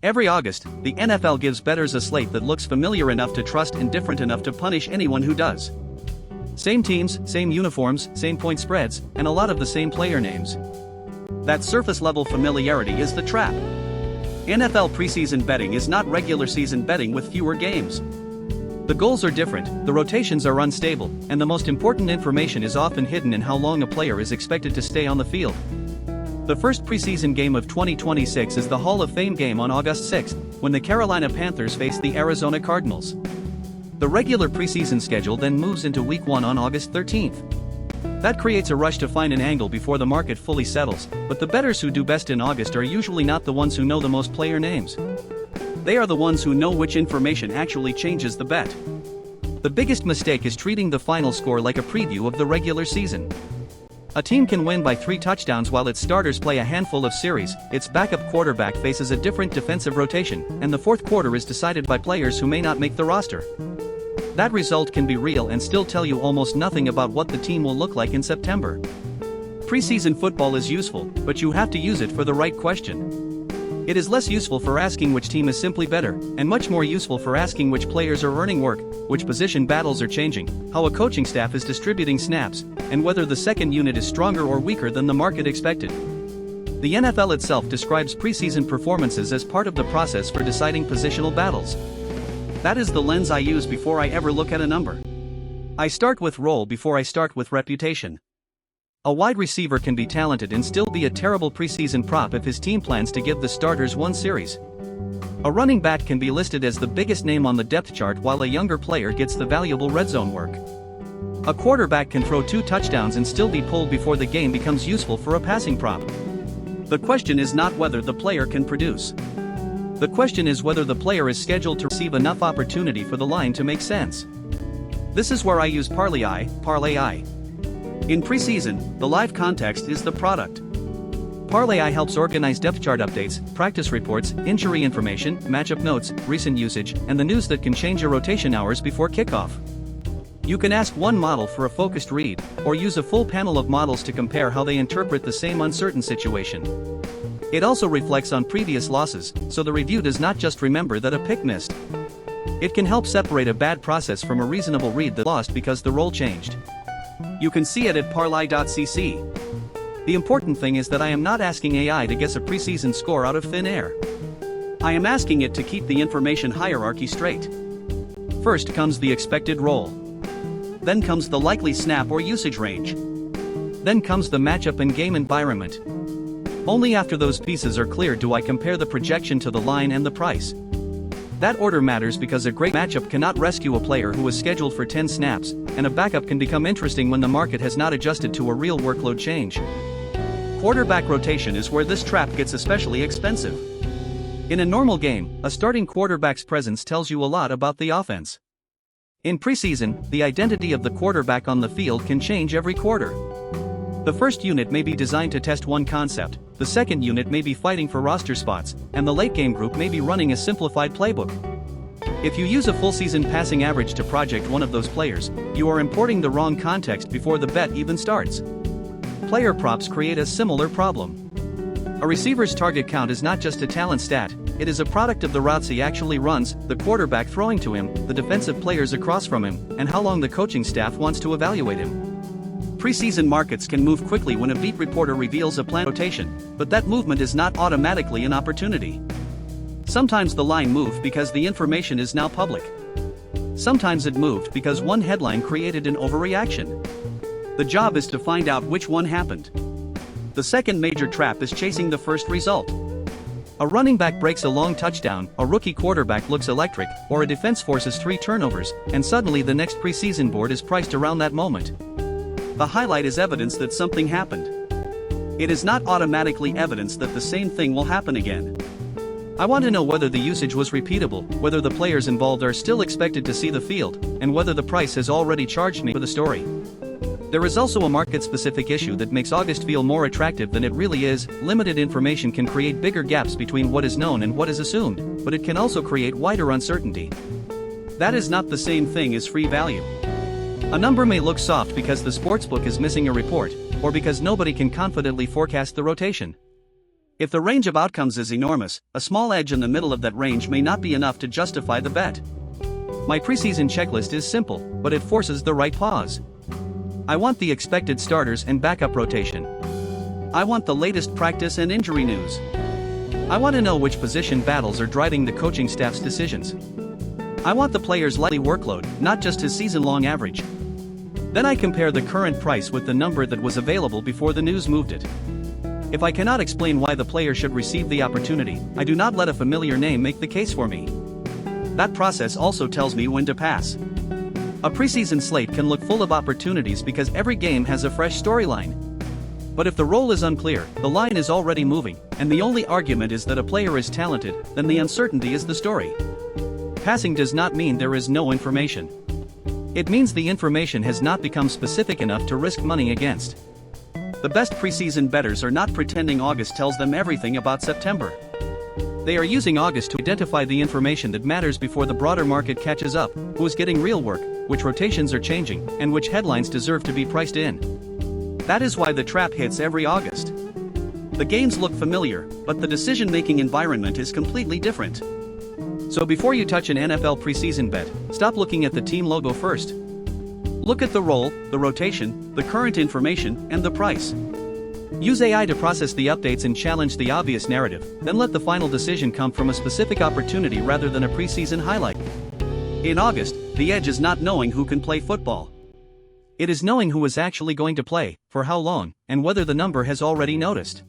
Every August, the NFL gives bettors a slate that looks familiar enough to trust and different enough to punish anyone who does. Same teams, same uniforms, same point spreads, and a lot of the same player names. That surface-level familiarity is the trap. NFL preseason betting is not regular season betting with fewer games. The goals are different, the rotations are unstable, and the most important information is often hidden in how long a player is expected to stay on the field. The first preseason game of 2026 is the Hall of Fame game on August 6th, when the Carolina Panthers face the Arizona Cardinals. The regular preseason schedule then moves into Week 1 on August 13th. That creates a rush to find an angle before the market fully settles, but the bettors who do best in August are usually not the ones who know the most player names. They are the ones who know which information actually changes the bet. The biggest mistake is treating the final score like a preview of the regular season. A team can win by 3 touchdowns while its starters play a handful of series, its backup quarterback faces a different defensive rotation, and the fourth quarter is decided by players who may not make the roster. That result can be real and still tell you almost nothing about what the team will look like in September. Preseason football is useful, but you have to use it for the right question. It is less useful for asking which team is simply better, and much more useful for asking which players are earning work, which position battles are changing, how a coaching staff is distributing snaps, and whether the second unit is stronger or weaker than the market expected. The NFL itself describes preseason performances as part of the process for deciding positional battles. That is the lens I use before I ever look at a number. I start with role before I start with reputation. A wide receiver can be talented and still be a terrible preseason prop if his team plans to give the starters one series. A running back can be listed as the biggest name on the depth chart while a younger player gets the valuable red zone work. A quarterback can throw 2 touchdowns and still be pulled before the game becomes useful for a passing prop. The question is not whether the player can produce. The question is whether the player is scheduled to receive enough opportunity for the line to make sense. This is where I use parlai. In preseason, the live context is the product. Parlay helps organize depth chart updates, practice reports, injury information, matchup notes, recent usage, and the news that can change your rotation hours before kickoff. You can ask one model for a focused read, or use a full panel of models to compare how they interpret the same uncertain situation. It also reflects on previous losses, so the review does not just remember that a pick missed. It can help separate a bad process from a reasonable read that lost because the role changed. You can see it at parlai.cc. The important thing is that I am not asking AI to guess a preseason score out of thin air. I am asking it to keep the information hierarchy straight. First comes the expected role. Then comes the likely snap or usage range. Then comes the matchup and game environment. Only after those pieces are clear do I compare the projection to the line and the price. That order matters because a great matchup cannot rescue a player who was scheduled for 10 snaps, and a backup can become interesting when the market has not adjusted to a real workload change. Quarterback rotation is where this trap gets especially expensive. In a normal game, a starting quarterback's presence tells you a lot about the offense. In preseason, the identity of the quarterback on the field can change every quarter. The first unit may be designed to test one concept, the second unit may be fighting for roster spots, and the late game group may be running a simplified playbook. If you use a full season passing average to project one of those players, you are importing the wrong context before the bet even starts. Player props create a similar problem. A receiver's target count is not just a talent stat, it is a product of the routes he actually runs, the quarterback throwing to him, the defensive players across from him, and how long the coaching staff wants to evaluate him. Preseason markets can move quickly when a beat reporter reveals a planned rotation, but that movement is not automatically an opportunity. Sometimes the line moved because the information is now public. Sometimes it moved because one headline created an overreaction. The job is to find out which one happened. The second major trap is chasing the first result. A running back breaks a long touchdown, a rookie quarterback looks electric, or a defense forces 3 turnovers, and suddenly the next preseason board is priced around that moment. The highlight is evidence that something happened. It is not automatically evidence that the same thing will happen again. I want to know whether the usage was repeatable, whether the players involved are still expected to see the field, and whether the price has already charged me for the story. There is also a market-specific issue that makes August feel more attractive than it really is. Limited information can create bigger gaps between what is known and what is assumed, but it can also create wider uncertainty. That is not the same thing as free value. A number may look soft because the sportsbook is missing a report, or because nobody can confidently forecast the rotation. If the range of outcomes is enormous, a small edge in the middle of that range may not be enough to justify the bet. My preseason checklist is simple, but it forces the right pause. I want the expected starters and backup rotation. I want the latest practice and injury news. I want to know which position battles are driving the coaching staff's decisions. I want the player's likely workload, not just his season-long average. Then I compare the current price with the number that was available before the news moved it. If I cannot explain why the player should receive the opportunity, I do not let a familiar name make the case for me. That process also tells me when to pass. A preseason slate can look full of opportunities because every game has a fresh storyline. But if the role is unclear, the line is already moving, and the only argument is that a player is talented, then the uncertainty is the story. Passing does not mean there is no information. It means the information has not become specific enough to risk money against. The best preseason bettors are not pretending August tells them everything about September. They are using August to identify the information that matters before the broader market catches up, who is getting real work, which rotations are changing, and which headlines deserve to be priced in. That is why the trap hits every August. The games look familiar, but the decision-making environment is completely different. So before you touch an NFL preseason bet, stop looking at the team logo first. Look at the role, the rotation, the current information, and the price. Use AI to process the updates and challenge the obvious narrative, then let the final decision come from a specific opportunity rather than a preseason highlight. In August, the edge is not knowing who can play football. It is knowing who is actually going to play, for how long, and whether the number has already noticed.